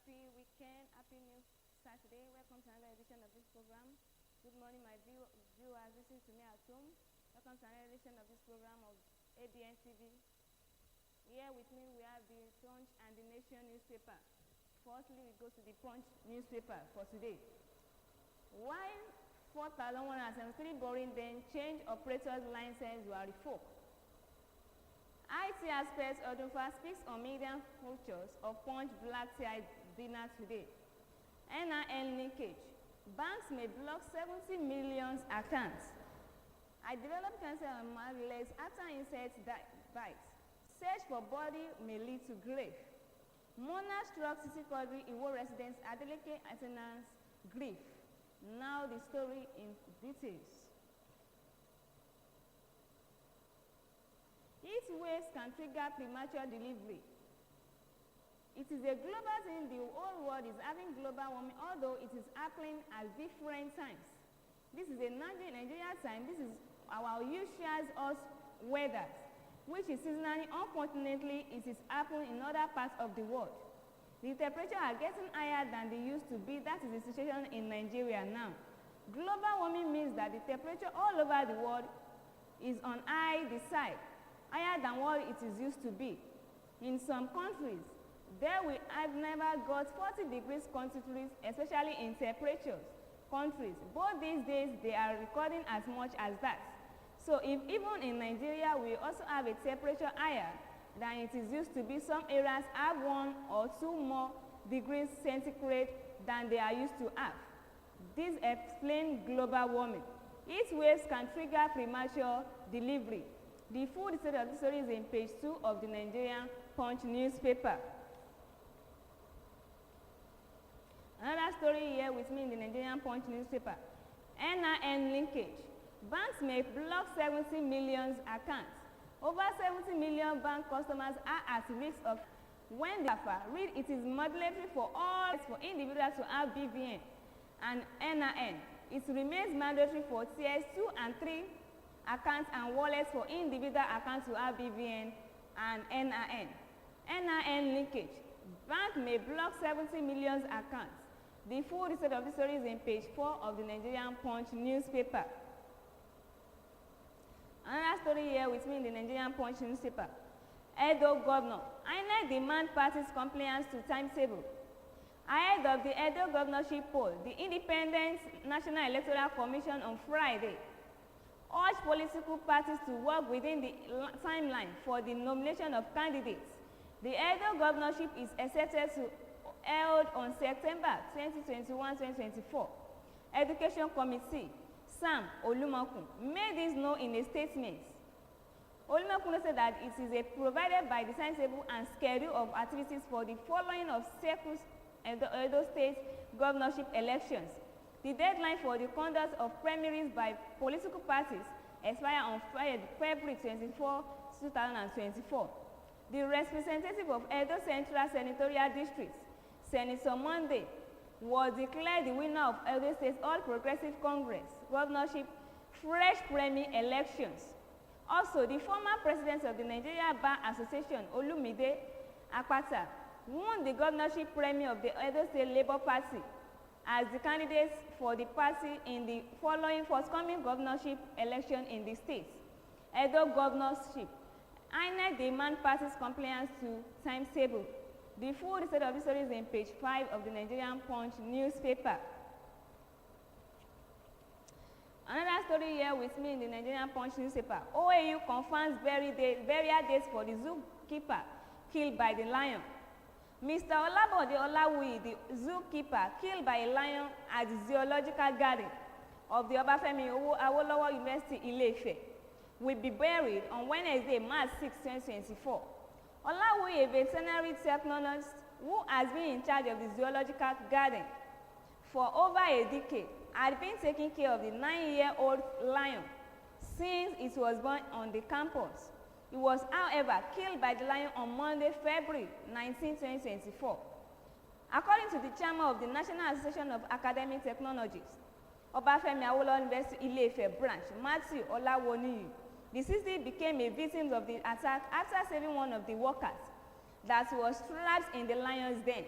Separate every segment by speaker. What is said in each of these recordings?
Speaker 1: Happy weekend, happy new Saturday. Welcome to another edition of this program. Good morning, my viewers listening to me at home. Welcome to another edition of this program of Abntv. Here with me we have the Punch and the Nation newspaper. Firstly, we go to the Punch newspaper for today. While 4,173 boring then change operators license were revoked. IT aspects Odunfa speaks on media cultures of Punch Black Tie dinner today. NIN linkage. Banks may block 70 million accounts. I developed cancer on my legs after insect bites. Search for body may lead to grave. Monarch struck City Quadri Iwo residents Adeleke Atenance grief. Now the story in details. Heat waves can trigger premature delivery. It is a global thing. The whole world is having global warming, although it is happening at different times. This is a Nigeria time. This is our usual weather, which is seasonally. Unfortunately, it is happening in other parts of the world. The temperatures are getting higher than they used to be. That is the situation in Nigeria now. Global warming means that the temperature all over the world is on high side, higher than what it is used to be. In some countries, there we have never got 40 degrees centigrade, especially in temperatures countries. Both these days, they are recording as much as that. So if even in Nigeria, we also have a temperature higher than it is used to be, some areas have 1 or 2 more degrees centigrade than they are used to have. This explains global warming. Heat waves can trigger premature delivery. The full detail of the story is in page 2 of the Nigerian Punch newspaper. Another story here with me in the Nigerian Punch newspaper. NIN linkage. Banks may block 70 million accounts. Over 70 million bank customers are at risk of when the read it is mandatory for all for individuals to have BVN and NIN. It remains mandatory for tiers 2 and 3 accounts and wallets for individual accounts to have BVN and NIN. NIN linkage. Bank may block 70 million accounts. The full detail of the story is in page 4 of the Nigerian Punch newspaper. Another story here with me in the Nigerian Punch newspaper. Edo Governor. INEC demand parties' compliance to timetable. Ahead of the Edo governorship poll, the Independent National Electoral Commission on Friday urged political parties to work within the timeline for the nomination of candidates. The Edo governorship is expected to held on September 2021-2024. Education Committee Sam Olumakun made this known in a statement. Olumakun said that it is provided by the timetable and schedule of activities for the following of circles Edo State governorship elections. The deadline for the conduct of primaries by political parties expires on February 24, 2024. The representative of Edo Central Senatorial District, Senator Monday, was declared the winner of Edo State All Progressive Congress governorship fresh primary elections. Also, the former president of the Nigeria Bar Association, Olumide Akpata, won the governorship primary of the Edo State Labour Party as the candidate for the party in the following forthcoming governorship election in the state. Edo governorship. INEC demand parties' compliance to timetable. The full detail of the story is in page 5 of the Nigerian Punch newspaper. Another story here with me in the Nigerian Punch newspaper. OAU confirms burial dates for the zookeeper killed by the lion. Mr. Olabode Olawuyi, the zookeeper killed by a lion at the zoological garden of the Obafemi Awolowo University Ile-Ife, will be buried on Wednesday, March 6, 2024. Olawuyi, a veterinary technologist who has been in charge of the zoological garden for over a decade, had been taking care of the 9-year-old lion since it was born on the campus. He was, however, killed by the lion on Monday, February 19, 2024. According to the chairman of the National Association of Academic Technologists, Obafemi Awolowo University Ile-Ife branch, Matthew Olawoniyi, the 60 became a victim of the attack after saving one of the workers that was trapped in the lion's den.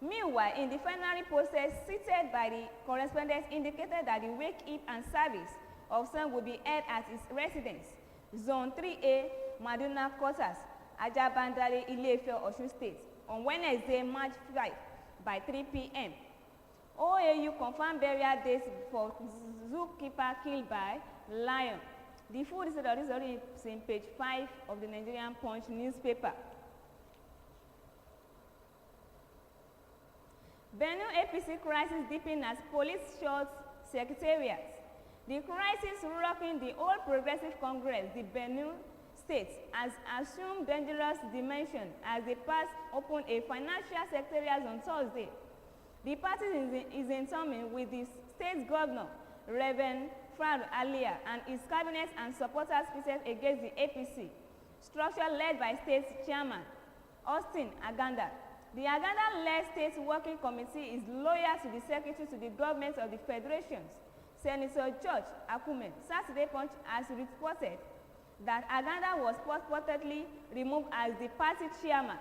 Speaker 1: Meanwhile, in the final process cited by the correspondents indicated that the wake-up and service of Osun will be held at his residence, Zone 3A, Maduna Quarters, Ajabandale, Ile-Ife, Osun State, on Wednesday, March 5 by 3 p.m. OAU confirmed burial dates for zookeeper killed by lion. The full details of this story is in page 5 of the Nigerian Punch newspaper. Benue APC crisis deepening as police shot secretariat. The crisis rocking the All Progressive Congress, the Benue State, has assumed dangerous dimension as the party opened a financial secretariat on Thursday. The party is in turmoil with the state governor, Reverend Fred Alia, and his cabinet and supporters pitted against the APC, structure led by state chairman Austin Aganda. The Aganda-led state working committee is loyal to the secretary to the government of the federations. Senator George Akume, Saturday Punch, has reported that Aganda was purportedly removed as the party chairman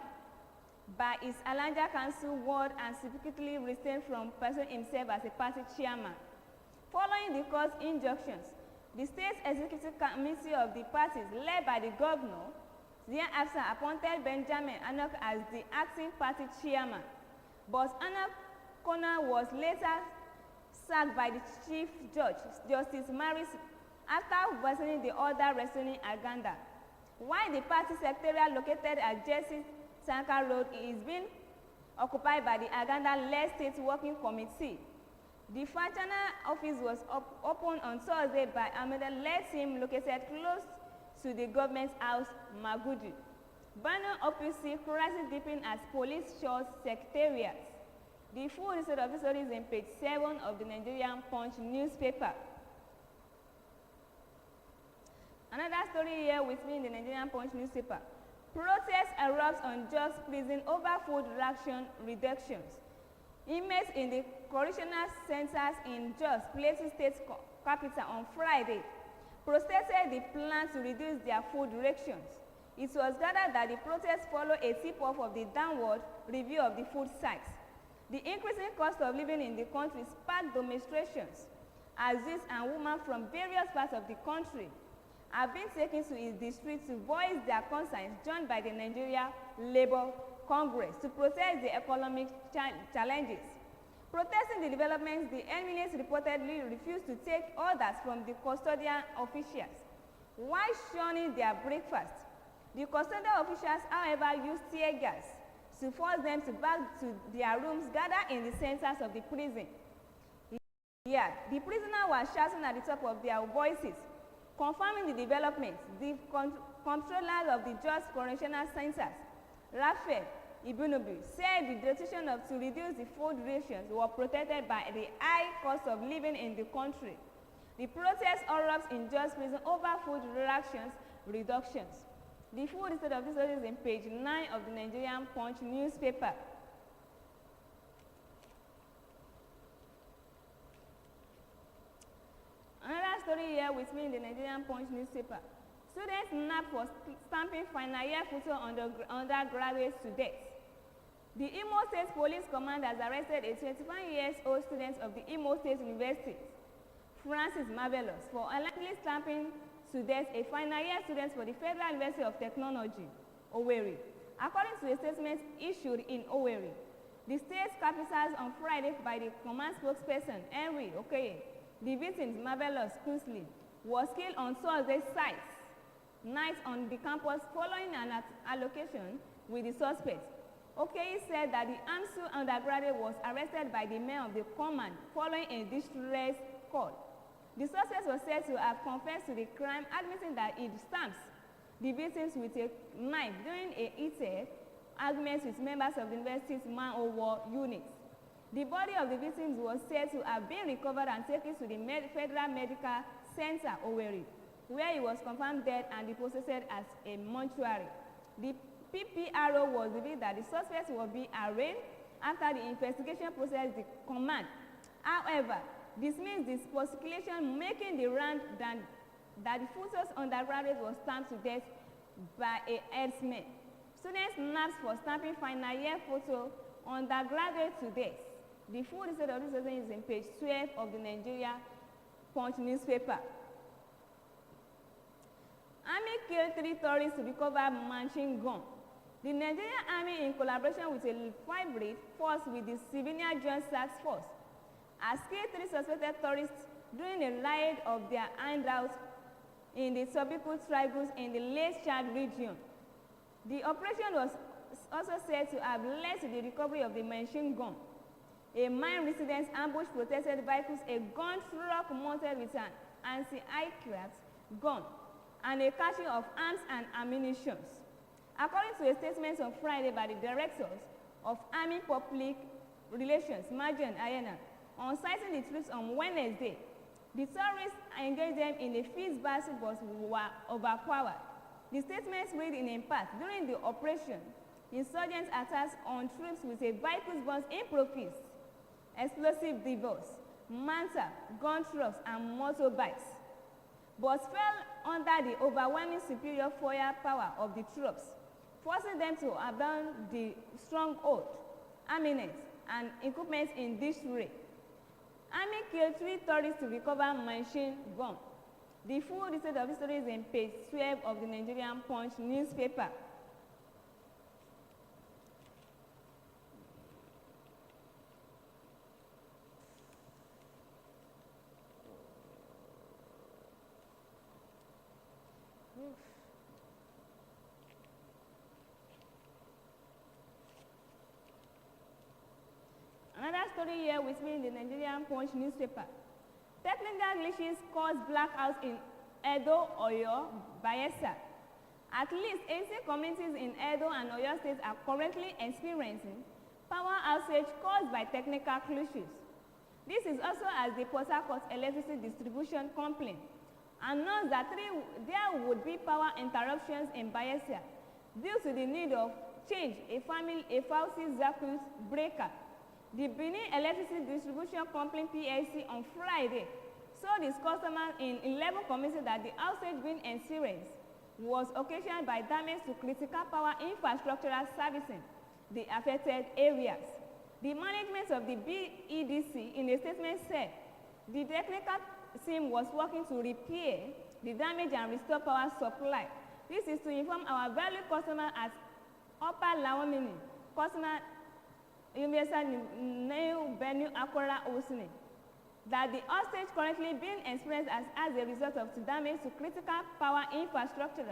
Speaker 1: by his Alanja Council ward and secretly retained from pursuing himself as a party chairman. Following the court's injunctions, the state executive committee of the parties, led by the governor, thereafter appointed Benjamin Anok as the acting party chairman, but Anok Kona was later sacked by the chief judge, Justice Maris, after versioning the order restraining Aganda. While the party secretariat located at Jesse Sanka Road is being occupied by the Aganda-led state working committee, the Fachana office was opened on Thursday by Ahmed-led team located close to the government house, Magudu. Benue OPC crisis deepening as police shot secretariat. The full details of this story is in page 7 of the Nigerian Punch newspaper. Another story here with me in the Nigerian Punch newspaper. Protest erupts on Jos prison over food ration reductions. Inmates in the correctional centers in Jos, Plateau State capital, on Friday protested the plan to reduce their food rations. It was gathered that the protest followed a tip-off of the downward review of the food sites. The increasing cost of living in the country sparked demonstrations as youths and women from various parts of the country have been taken to the streets to voice their concerns, joined by the Nigeria Labour Congress to protest the economic challenges. Protesting the developments, the enemies reportedly refused to take orders from the custodial officials while shunning their breakfast. The custodial officials, however, used tear gas to force them to back to their rooms gathered in the centers of the prison. Yeah, the prisoners were shouting at the top of their voices. Confirming the developments, the controllers of the Jos Correctional Centers, Raphael Ibunubu, said the decision to reduce the food rations were protected by the high cost of living in the country. The protest erupts in Jos prison over food rations reductions. The full details of this story is in page 9 of the Nigerian Punch newspaper. Another story here with me in the Nigerian Punch newspaper. Students nabbed for stamping final year photo undergraduates to death. The Imo State Police Command has arrested a 21-year-old student of the Imo State University, Francis Marvelous, for allegedly stamping to death a final year student for the Federal University of Technology, Owerri. According to a statement issued in Owerri, the state capital on Friday by the command spokesperson, Henry Okeye, the victim's Marvelous Kunsley, was killed on Thursday night on the campus following an allocation with the suspect. Okeye said that the AMSU undergraduate was arrested by the men of the command following a distress call. The suspect was said to have confessed to the crime, admitting that he stamps the victims with a knife during a heated argument with members of the university's man-o-war unit. The body of the victims was said to have been recovered and taken to the Federal Medical Center, Owerri, where he was confirmed dead and deposited as a mortuary. The PPRO was revealed that the suspect will be arraigned after the investigation process. The command, however, dismissed this speculation, making the round that the photos undergraduate was stamped to death by a herdsman. Students nabbed for stamping final year photo undergraduate students. The full result of this lesson is in page 12 of the Nigeria Punch newspaper. Army killed 3 tourists to recover machine gun. The Nigerian Army, in collaboration with a hybrid force with the Civilian Joint Task Force, has killed 3 suspected tourists during a raid of their hideouts in the tropical tribes in the Lake Chad region. The operation was also said to have led to the recovery of the machine gun. A mine residence ambush protected vehicles, a gun truck mounted with an anti-aircraft gun, and a caching of arms and ammunition. According to a statement on Friday by the Directors of Army Public Relations, Majan Ayana, on citing the troops on Wednesday, the terrorists engaged them in a fist battle but were overpowered. The statement read in part, during the operation, insurgents attacked on troops with a vehicles burnt in profits, explosive devices, manta, gun trucks, and motorbikes, but fell under the overwhelming superior firepower of the troops, forcing them to abandon the stronghold, armaments, and equipment in this raid. Army killed 3 tourists to recover machine gun. The full detail of the story is in page 12 of the Nigerian Punch newspaper. Another story here with me in the Nigerian Punch newspaper. Technical glitches cause blackouts in Edo, Oyo, Bayelsa. At least 80 communities in Edo and Oyo states are currently experiencing power outage caused by technical glitches. This is also as the Port Harcourt Electricity Distribution Company announced that there would be power interruptions in Bayelsa due to the need of change a faulty circuit breaker. The Benin Electricity Distribution Company PLC on Friday told its customers in 11 communities that the outage being experienced was occasioned by damage to critical power infrastructural servicing the affected areas. The management of the BEDC in a statement said the technical team was working to repair the damage and restore power supply. This is to inform our valued customer at Upper Lawamini, customer Universal New Benue Akora Osun, that the outage currently being experienced as a result of the damage to critical power infrastructure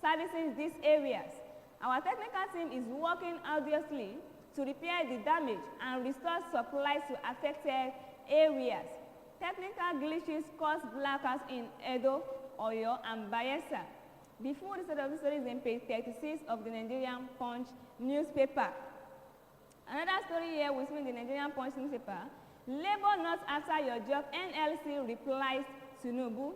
Speaker 1: servicing these areas. Our technical team is working arduously to repair the damage and restore supplies to affected areas. Technical glitches caused blackouts in Edo, Oyo, and Bayelsa. The full result of the story is in page 36 of the Nigerian Punch newspaper. Another story here with me in the Nigerian Punch newspaper. Labour not after your job, NLC replies Tinubu.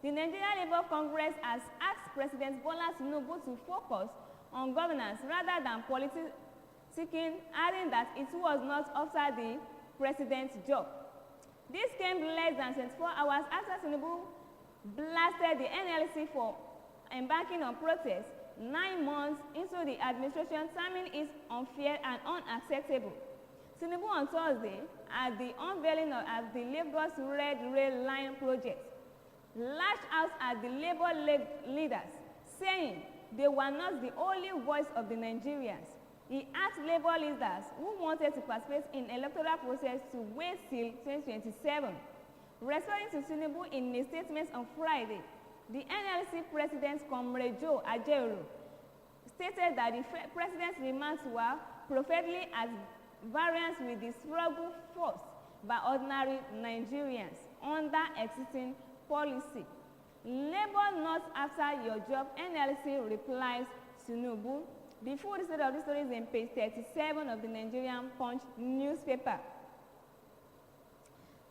Speaker 1: The Nigerian Labour Congress has asked President Bola Tinubu to focus on governance rather than politicking, adding that it was not after the president's job. This came less than 24 hours after Tinubu blasted the NLC for embarking on protests 9 months into the administration, terming it unfair and unacceptable. Tinubu on Thursday, at the unveiling of the Lagos Red Rail Line project, lashed out at the Labour leaders, saying they were not the only voice of the Nigerians. He asked Labour leaders who wanted to participate in electoral process to wait till 2027. Responding to Tinubu in a statement on Friday, the NLC President Comrade Joe Ajaero stated that the President's remarks were prophetically at variance with the struggle forced by ordinary Nigerians under existing policy. Labour not after your job, NLC replies Tinubu. The full result of the story is in page 37 of the Nigerian Punch newspaper.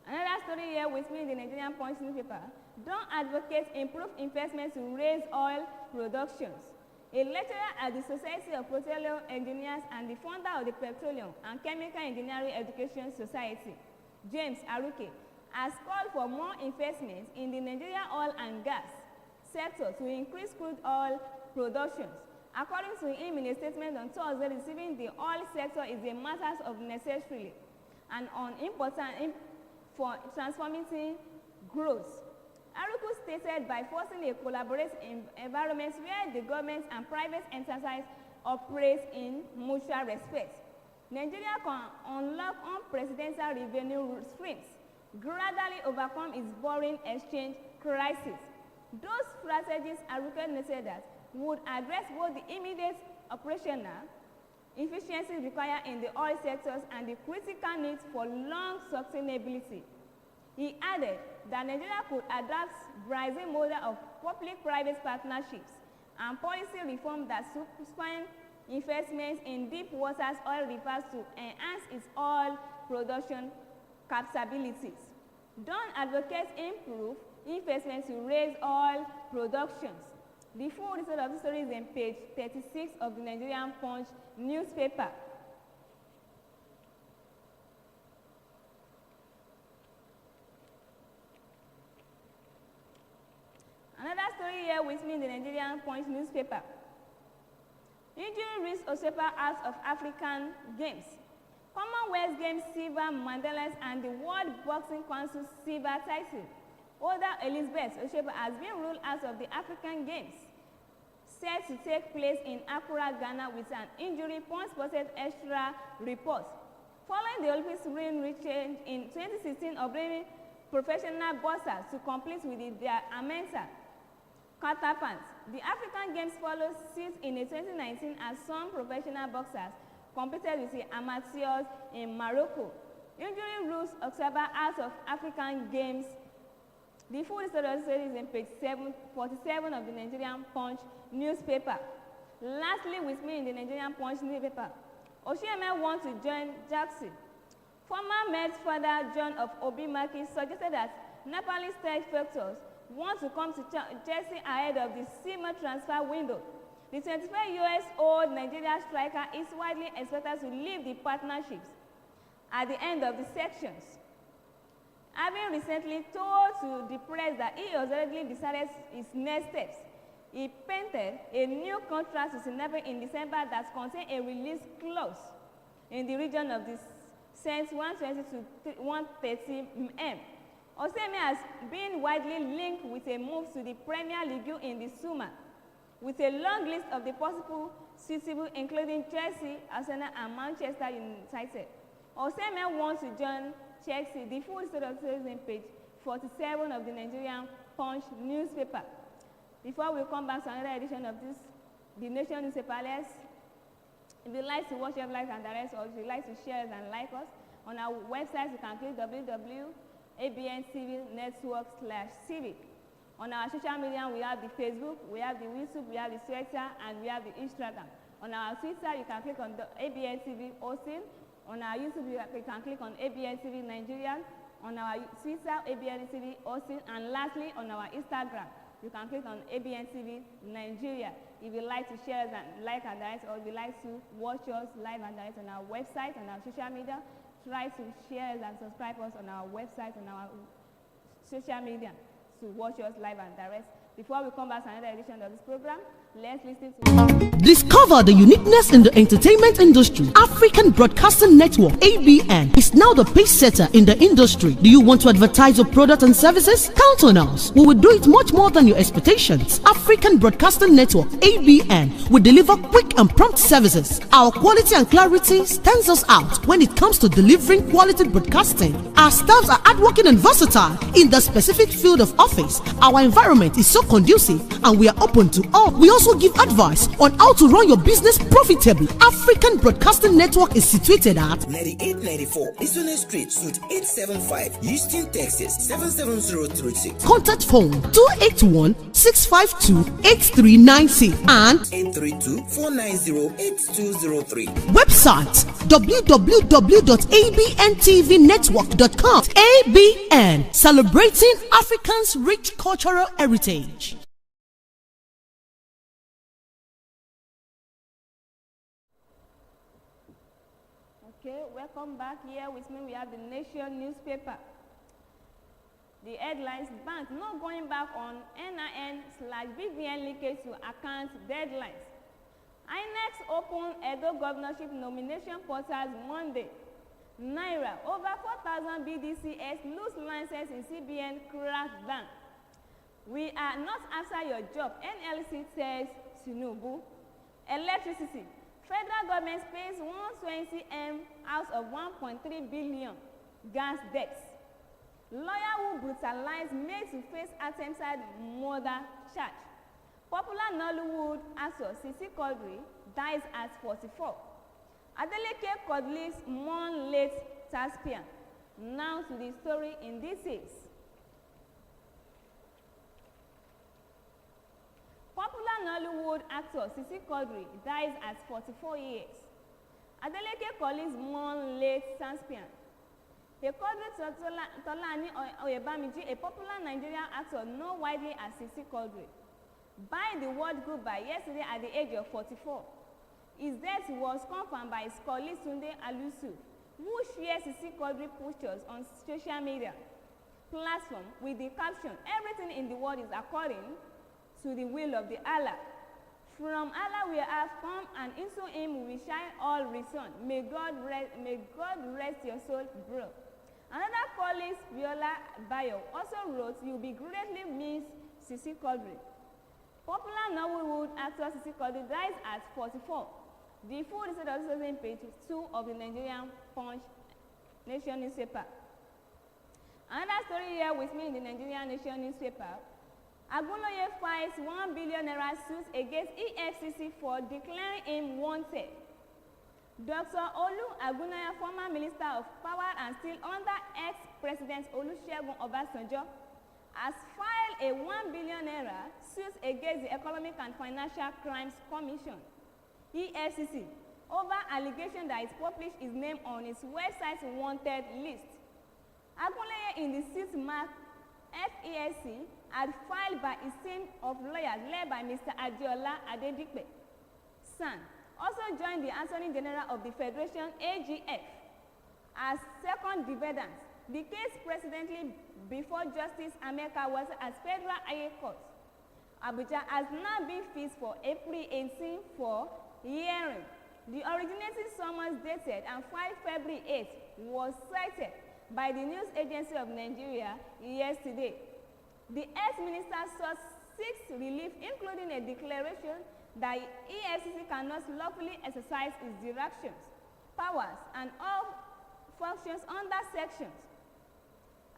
Speaker 1: Another story here with me in the Nigerian Punch newspaper. Don't advocate improved investment to raise oil productions. A lecturer at the Society of Petroleum Engineers and the founder of the Petroleum and Chemical Engineering Education Society, James Aruke, has called for more investment in the Nigerian oil and gas sector to increase crude oil productions According to him in a statement on Thursday, receiving the oil sector is a matter of necessity and important for transforming growth. Aruku stated by forcing a collaborative environment where the government and private enterprise operate in mutual respect, Nigeria can unlock unprecedented revenue streams, gradually overcome its borrowing exchange crisis. Those strategies Aruku noted that would address both the immediate operational efficiency required in the oil sectors and the critical needs for long sustainability. He added that Nigeria could adopt Brazil model of public-private partnerships and policy reform that suspend investments in deep waters oil reserves to enhance its oil production capabilities. Don't advocate improve investment to raise oil productions. The full result of the story is on page 36 of the Nigerian Punch newspaper. Another story here with me in the Nigerian Punch newspaper. Injury risks Osepa out of African Games. Commonwealth Games silver medalist and the World Boxing Council silver title holder Elizabeth Osepa has been ruled out of the African Games, set to take place in Accra, Ghana, with an injury. Punch spotted extra report. Following the Olympics ring change in 2016, obliging professional boxers to compete with their amateur counterparts, the African Games followed suit in 2019 as some professional boxers competed with the amateurs in Morocco. Injury rules Osepa out of African Games. The full story is on page 47 of the Nigerian Punch newspaper. Lastly, with me in the Nigerian Punch newspaper, Oshieme wants to join Jackson. Former Met father John of Obimaki suggested that Nepalese tech factors want to come to Chelsea ahead of the summer transfer window. The 25-year-old Nigerian striker is widely expected to leave the partnerships at the end of the sections. Having recently told to the press that he has already decided his next steps, he painted a new contract to Senegal in December that contained a release clause in the region of the cents 120 to 130 m. Oseme has been widely linked with a move to the Premier League in the summer, with a long list of the possible suitable, including Chelsea, Arsenal, and Manchester United. Oseme wants to join Chelsea. The full story of is on page 47 of the Nigerian Punch newspaper. Before we come back to another edition of this, the Nation newspaper, if you like to watch us live and direct, or if you like to share us and like us, on our website you can click www.abntv.network/civic. On our social media, we have the Facebook, we have the YouTube, we have the Twitter, and we have the Instagram. On our Twitter, you can click on the Abntv Osun. On our YouTube, you can click on Abntv Nigeria. On our Twitter, Abntv Osun. And lastly, on our Instagram, you can click on Abntv Nigeria. If you like to share us and like and direct, or if you like to watch us live and direct on our website, on our social media, try to share us and subscribe us on our website, on our social media, to watch us live and direct. Before we come back to another edition of this program, let's listen to...
Speaker 2: Discover the uniqueness in the entertainment industry. African Broadcasting Network, ABN, is now the pace setter in the industry. Do you want to advertise your product and services? Count on us. We will do it much more than your expectations. African Broadcasting Network, ABN, will deliver quick and prompt services. Our quality and clarity stands us out when it comes to delivering quality broadcasting. Our staffs are hardworking and versatile in the specific field of office. Our environment is so conducive and we are open to all. We also give advice on how to run your business profitably. African Broadcasting Network is situated at
Speaker 3: 9894 Eastern Street, Suite 875, Houston, Texas 77036.
Speaker 2: Contact phone 281-652-8396 and
Speaker 3: 832-490-8203.
Speaker 2: Website www.abntvnetwork.com. ABN, celebrating Africans' rich cultural heritage.
Speaker 1: Okay, welcome back. Here with me, we have the Nation newspaper. The headlines: bank not going back on NIN/BVN leakage to account deadlines. INEC opened Edo governorship nomination portals Monday. Naira, over 4,000 BDCs lose license in CBN crackdown. We are not after your job, NLC says Tinubu. Electricity, federal government pays 120M out of 1.3 billion gas debts. Lawyer who brutalized made to face attempted murder charge. Popular Nollywood actor Sisi Quadri dies at 44. Adeleke colleagues mourn late taxpayer. Now to the story in details. Popular Nollywood actor Sisi Quadri dies at 44 years. Adeleke colleagues mourn late taxpayer. Quadri Tolani Oyebamiji, a popular Nigerian actor known widely as Sisi Quadri, died the world goodbye yesterday at the age of 44. His death was confirmed by his colleague Tunde Alusu, who shares Sisi Quadri pictures on social media platform with the caption, "Everything in the world is according to the will of the Allah. From Allah we have come, and into him we shall all return. May God rest your soul, bro." Another colleague, Viola Bayo, also wrote, "You'll be greatly missed, Sisi Quadri." Popular Nollywood actor Sisi Quadri dies at 44. The full details of this on page 2 of the Nigerian Punch Nation newspaper. Another story here with me in the Nigerian Nation newspaper. Agunoye files 1 billion naira suit against EFCC for declaring him wanted. Dr. Olu Agunoye, former Minister of Power and Steel under ex-President Olusegun Obasanjo, has filed a 1 billion naira suit against the Economic and Financial Crimes Commission, EFCC, over allegation that it published his name on its website's wanted list. Agunoye in the suit marked FESC had filed by his team of lawyers led by Mr. Adiola Adedipe. San also joined the Attorney General of the Federation, AGF, as second defendant. The case presently before Justice Ameka was as Federal High Court. Abuja has now been fixed for April 18 for hearing. The originating summons dated and filed February 8 was cited by the News Agency of Nigeria yesterday. The ex-minister sought 6 relief, including a declaration that EFCC cannot lawfully exercise its directions, powers, and all functions under sections.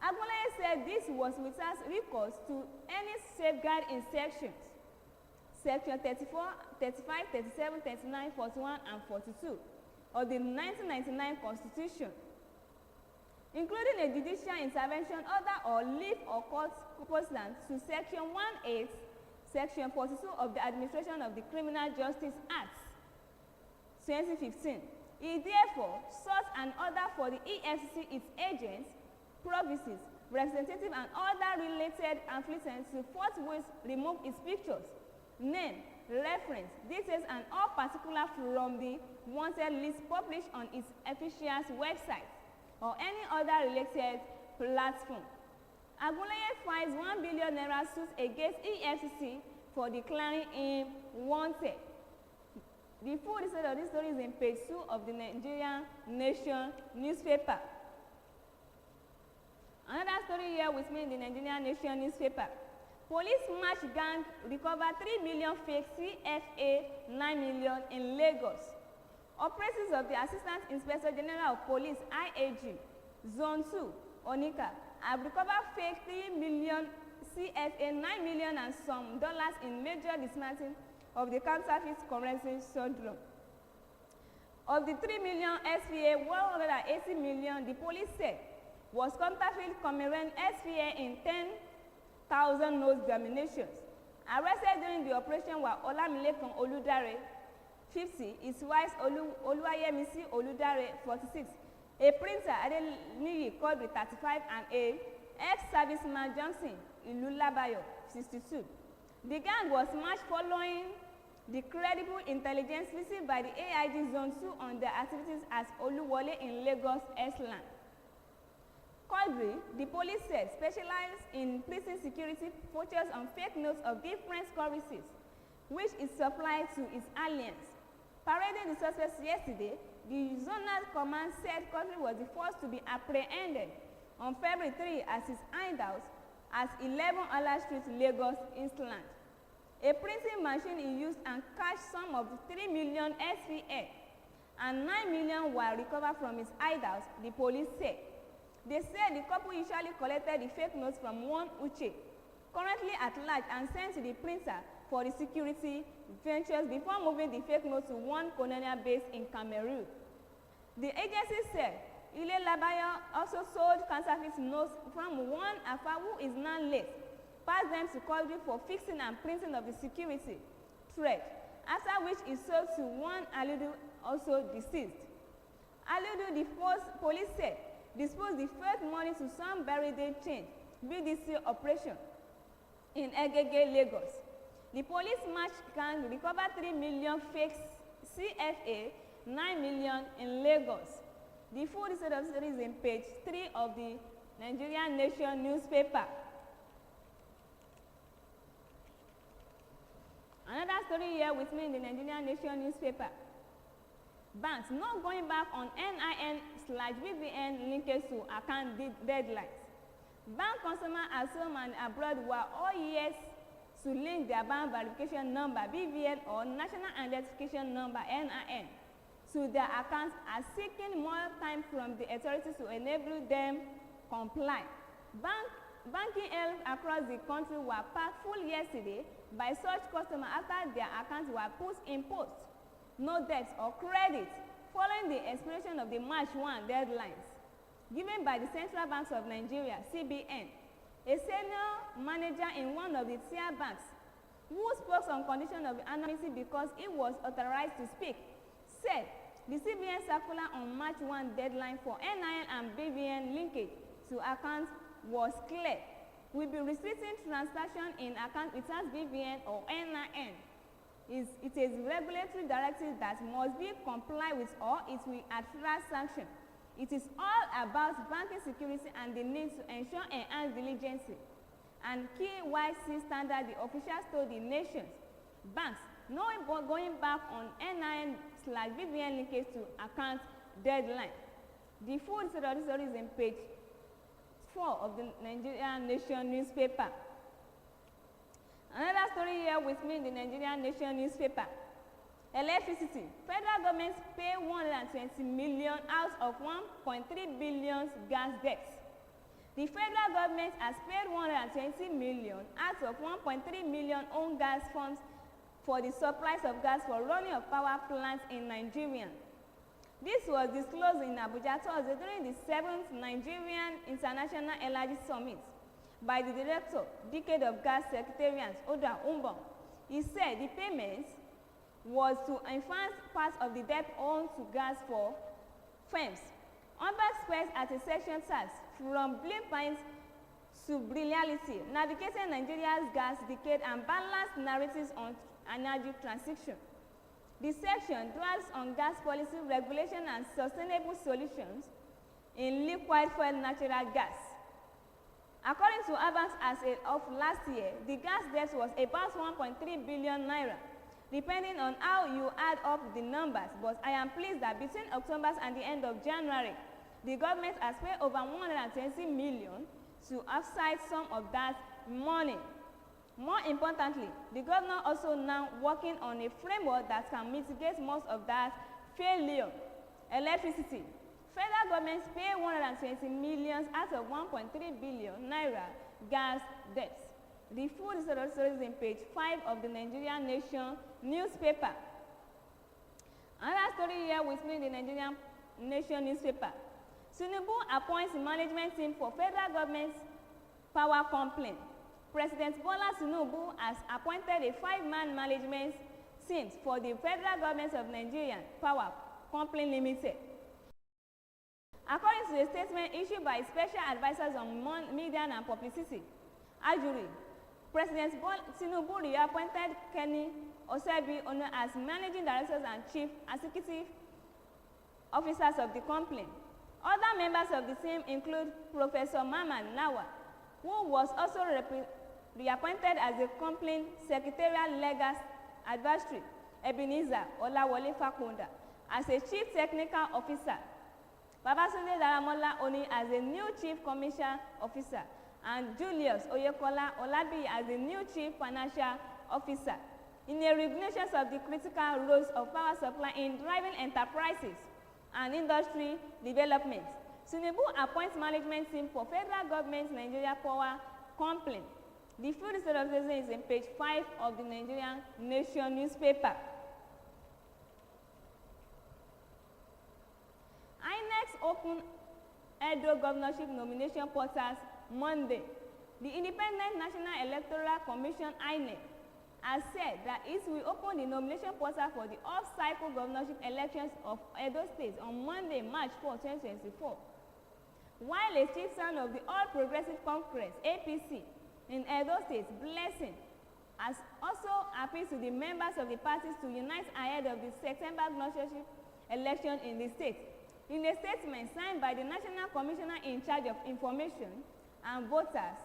Speaker 1: Agunoye said this was without recourse to any safeguard in sections. Section 34, 35, 37, 39, 41, and 42 of the 1999 Constitution, including a judicial intervention order or leave or court pursuant to Section 18, Section 42 of the Administration of the Criminal Justice Act, 2015. He therefore sought an order for the EFCC, its agents, provinces, representatives, and other related affiliates to forthwith remove its pictures, name, reference, details, and all particulars from the wanted list published on its official website or any other related platform. Agunoye files 1 billion naira suit against EFCC for declaring him wanted. The full details of this story is in page 2 of the Nigerian Nation newspaper. Another story here with me in the Nigerian Nation newspaper. Police match gang recover 3 million fake CFA 9 million in Lagos. Operatives of the Assistant Inspector General of Police IAG Zone 2 Onika have recovered fake 3 million CFA 9 million and some dollars in major dismantling of the counterfeit currency syndrome. Of the 3 million SPA, 180 million, the police said, was counterfeit Cameroon SPA in 10,000 note denominations. Arrested during the operation were Olamilekan Oludare, 50, his wife Oluwayemisi Oludare, 46, a printer Adeniyi Quadri, 35, and a ex-serviceman Johnson Ilulabayo, 62. The gang was matched following the credible intelligence received by the AIG Zone 2 on their activities as Oluwole in Lagos Island. Quadri, the police said, specialized in prison security, focused on fake notes of different currencies, which is supplied to its alliance. Parading the suspects yesterday, the zonal command said Quadri was the first to be apprehended on February 3 as his hideout at 11 Ola Street, Lagos, Eastland. A printing machine he used and cashed some of the 3 million SVA and 9 million were recovered from his hideout, the police said. They said the couple usually collected the fake notes from one Uche, currently at large, and sent to the printer for the security ventures before moving the fake notes to one colonial base in Cameroon. The agency said Ile Labayo also sold counterfeit notes from one Afa who is now late, passed them to Quadri for fixing and printing of the security thread, after which he sold to one Aludu, also deceased. Aludu, the police said, disposed the first money to some buried change BDC operation in Egege, Lagos. The police match can recover 3 million fake CFA, 9 million in Lagos. The full set of stories in page 3 of the Nigerian Nation newspaper. Another story here with me in the Nigerian Nation newspaper. Banks not going back on NIN/BVN linkage to account deadlines. Bank customers at home and abroad were all years to link their bank verification number BVN or National Identification Number NIN to their accounts are seeking more time from the authorities to enable them comply. Banking help across the country were packed full yesterday by such customers after their accounts were put in post, no debts or credit, following the expiration of the March 1 deadlines given by the Central Banks of Nigeria, CBN. A senior manager in one of the tier banks, who spoke on condition of anonymity because he was authorized to speak, said the CBN circular on March 1 deadline for NIN and BVN linkage to accounts was clear. We'll be restricting transaction in account without BVN or NIN. It is regulatory directive that must be complied with or it will attract sanction. It is all about banking security and the need to ensure enhanced diligence and KYC standard, the officials told the nations. Banks no going back on NIN/BVN linkage to account deadline. The full story is in page 4 of the Nigerian Nation newspaper. Another story here with me in the Nigerian Nation newspaper. Electricity. Federal government pay 120 million out of 1.3 billion gas debts. The federal government has paid 120 million out of 1.3 million own gas funds for the supplies of gas for running of power plants in Nigeria. This was disclosed in Abuja Thursday during the 7th Nigerian International Energy Summit by the Director, Decade of Gas Secretariat, Oda Umbom. He said the payment was to enhance part of the debt owed to gas for firms. Umbom spent at a section tax from blueprint to brilliancy, navigating Nigeria's gas decade and balanced narratives on energy transition. The section dwells on gas policy, regulation, and sustainable solutions in liquid fuel natural gas. According to Abntv, as of last year, the gas debt was about 1.3 billion naira, depending on how you add up the numbers. But I am pleased that between October and the end of January, the government has paid over 120 million to offset some of that money. More importantly, the governor also now working on a framework that can mitigate most of that failure. Electricity. Federal government pay 120 million out of 1.3 billion naira gas debts. The full story is in page 5 of the Nigerian Nation newspaper. Another story here with me in the Nigerian Nation newspaper. Tinubu appoints management team for federal government's power complaint. President Bola Tinubu has appointed a 5-man management team for the federal government of Nigeria Power Company Limited. According to a statement issued by special advisors on media and publicity, Ajuri, President Tinubu reappointed Kenny Osebi Ono as managing directors and chief executive officers of the company. Other members of the team include Professor Maman Nawa, who was also reappointed as the company secretarial legal advisory. Ebenezer Olawole Fakunda as a Chief Technical Officer, Babatunde Daramola Oni as a new Chief Commercial Officer, and Julius Oyekola Olabi as the new Chief Financial Officer. In a recognition of the critical roles of power supply in driving enterprises and industry development, Tinubu appoints management team for federal government Nigeria Power Company. The full state of the is in page 5 of the Nigerian Nation newspaper. INEC open Edo governorship nomination portals Monday. The Independent National Electoral Commission (INEC) has said that it will open the nomination portal for the off-cycle governorship elections of Edo State on Monday, March 4, 2024. While a citizen of the All Progressive Congress (APC) in Edo State, Blessing, has also appealed to the members of the parties to unite ahead of the September governorship election in the state. In a statement signed by the National Commissioner in charge of Information and Voters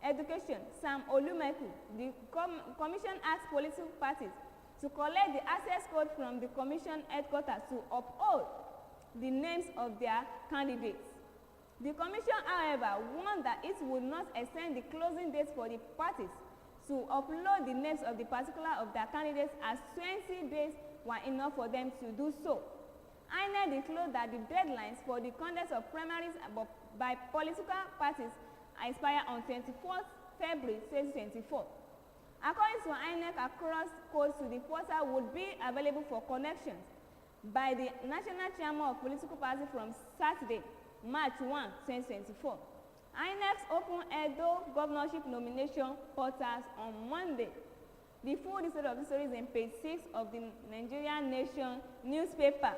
Speaker 1: Education, Sam Olumeku, the Commission asked political parties to collect the access code from the Commission headquarters to uphold the names of their candidates. The Commission, however, warned that it would not extend the closing dates for the parties to upload the names of the particular of their candidates, as 20 days were enough for them to do so. INEC declared that the deadlines for the conduct of primaries by political parties expire on 24th February 2024. According to INEC, across codes to the portal would be available for connections by the National Chairman of Political Party from Saturday, March 1, 2024. INEC's open Edo governorship nomination portals on Monday. The full detail of the story is in page 6 of the Nigerian Nation newspaper.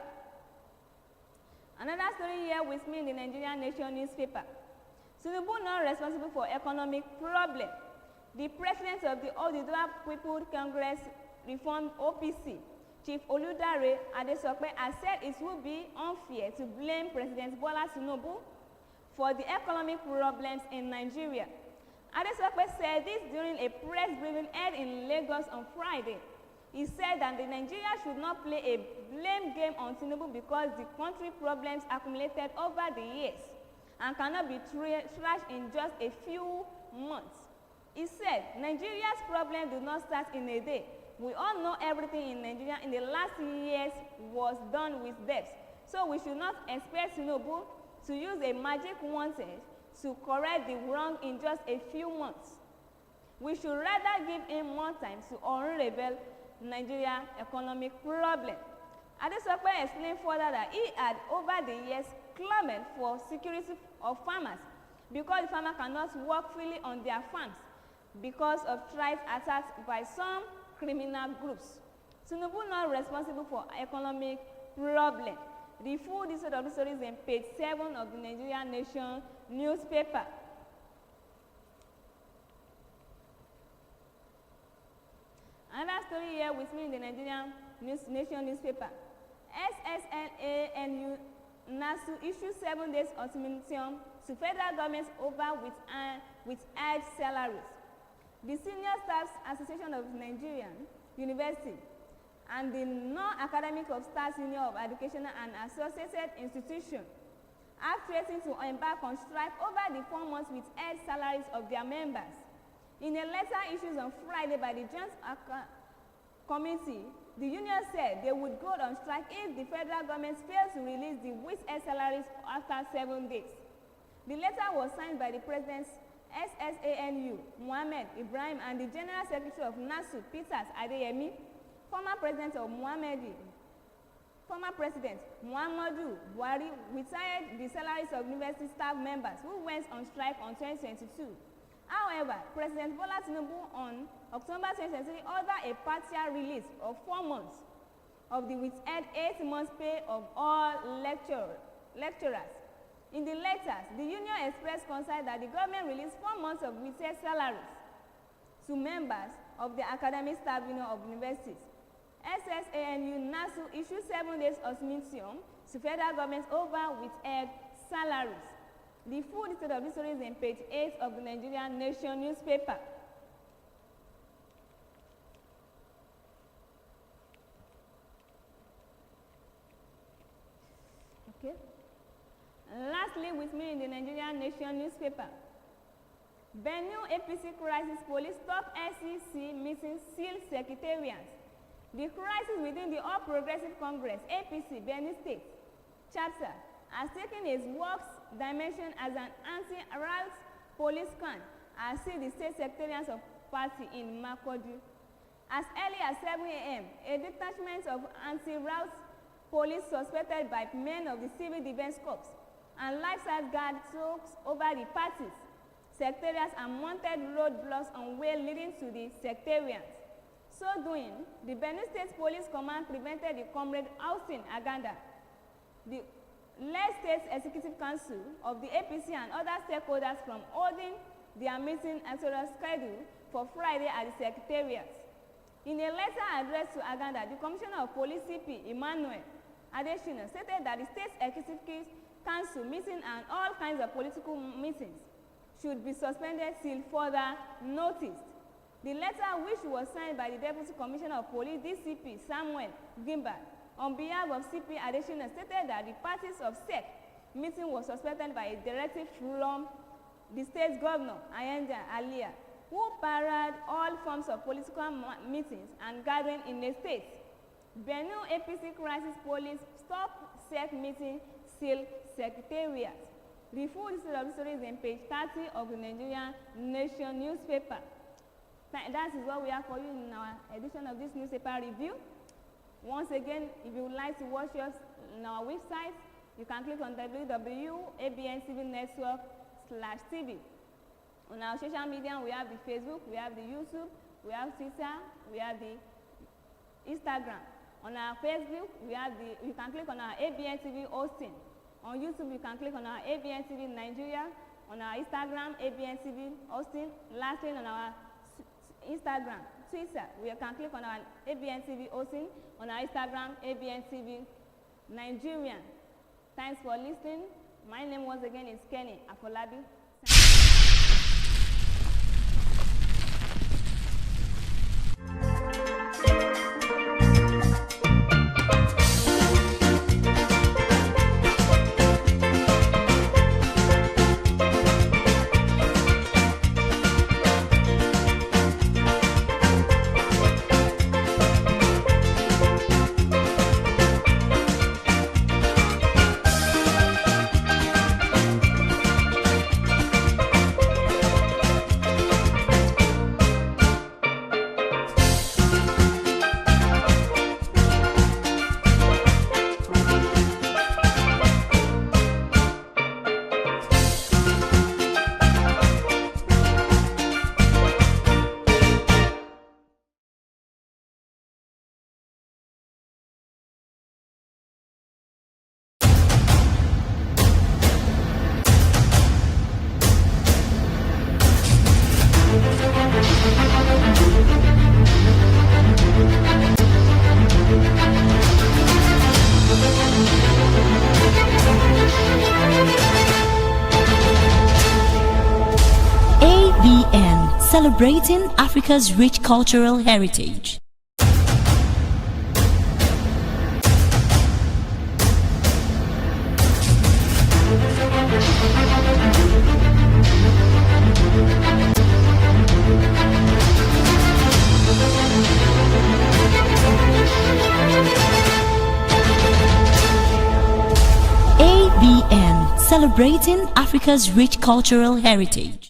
Speaker 1: Another story here with me in the Nigerian Nation newspaper. Tinubu not responsible for economic problem. The president of the Oduduwa People Congress Reform OPC, Chief Oludare Adesope, has said it would be unfair to blame President Bola Tinubu for the economic problems in Nigeria. Adesope said this during a press briefing held in Lagos on Friday. He said that the Nigeria should not play a blame game on Tinubu because the country problems accumulated over the years and cannot be trashed in just a few months. He said, Nigeria's problems do not start in a day. We all know everything in Nigeria in the last years was done with debts. So we should not expect Tinubu to use a magic wand to correct the wrong in just a few months. We should rather give him more time to unravel Nigeria economic problem. Adesope explained further that he had over the years clamored for security of farmers because the farmer cannot work freely on their farms because of threats attacks by some criminal groups. Tinubu not responsible for economic problem. The full detail of the story is in page 7 of the Nigerian Nation newspaper. Another story here with me in the Nigerian Nation newspaper. SSLANU NASU issued 7 days ultimatum to federal governments over with edge salaries. The Senior Staff Association of Nigerian University and the Non-Academic of Staff Union of Educational and Associated Institutions have threatened to embark on strike over the 4 months with edge salaries of their members. In a letter issued on Friday by the Joint Committee, the union said they would go on strike if the federal government fails to release the with-edge salaries after 7 days. The letter was signed by the President SSANU, Mohammed Ibrahim, and the General Secretary of NASU, Peters Adeyemi. Former President Muhammadu Buhari retired the salaries of university staff members who went on strike on 2022. However, President Bola Tinubu on October 2023 ordered a partial release of 4 months of the withheld 8 months pay of all lecturers. In the letters, the union expressed concern that the government released 4 months of withheld salaries to members of the academic staff union of universities. SSANU NASU issued 7 days ultimatum to federal government over withheld salaries. The full detail of this story is in page 8 of the Nigerian Nation newspaper. lastly, with me in the Nigerian Nation newspaper, Benue APC crisis police top SEC meeting seal secretariats. The crisis within the All Progressive Congress APC Benue State chapter has taken its works dimension as an anti-route police scan as see the state secretariats of party in Makurdi. As early as 7 a.m., a detachment of anti-route police suspected by men of the Civil Defense Corps and lifeguard guards took over the parties, secretariats and mounted roadblocks on way leading to the secretariats. So doing, the Benue State Police Command prevented the comrade Osun Aganda, the led State Executive Council of the APC and other stakeholders from holding their meeting as scheduled for Friday at the secretariat. In a letter addressed to Aganda, the Commissioner of Police CP Emmanuel Adesina stated that the State Executive Council meeting and all kinds of political meetings should be suspended till further notice. The letter, which was signed by the Deputy Commissioner of Police DCP Samuel Gimba on behalf of CP Adesina, stated that the parties of SEC meeting was suspended by a directive from the state governor Ayanda Alia, who barred all forms of political meetings and gathering in the state. Benue APC crisis police stop SEC meeting seal secretariat. The full detail of the story is on page 30 of the Nigerian Nation newspaper. That is what we have for you in our edition of this newspaper review. Once again, if you would like to watch us on our website, you can click on www.abntvnetwork.com/TV. On our social media, we have the Facebook, we have the YouTube, we have Twitter, we have the Instagram. On our Facebook, you can click on our Abntv Osun. On YouTube, you can click on our Abntv Nigeria. On our Instagram, Abntv Osun. Lastly, on our Instagram, Twitter, we can click on our Abntv Osun. On our Instagram, Abntv Nigeria. Thanks for listening. My name once again is Kenny Afolabi.
Speaker 4: Celebrating Africa's rich cultural heritage. ABN, celebrating Africa's rich cultural heritage.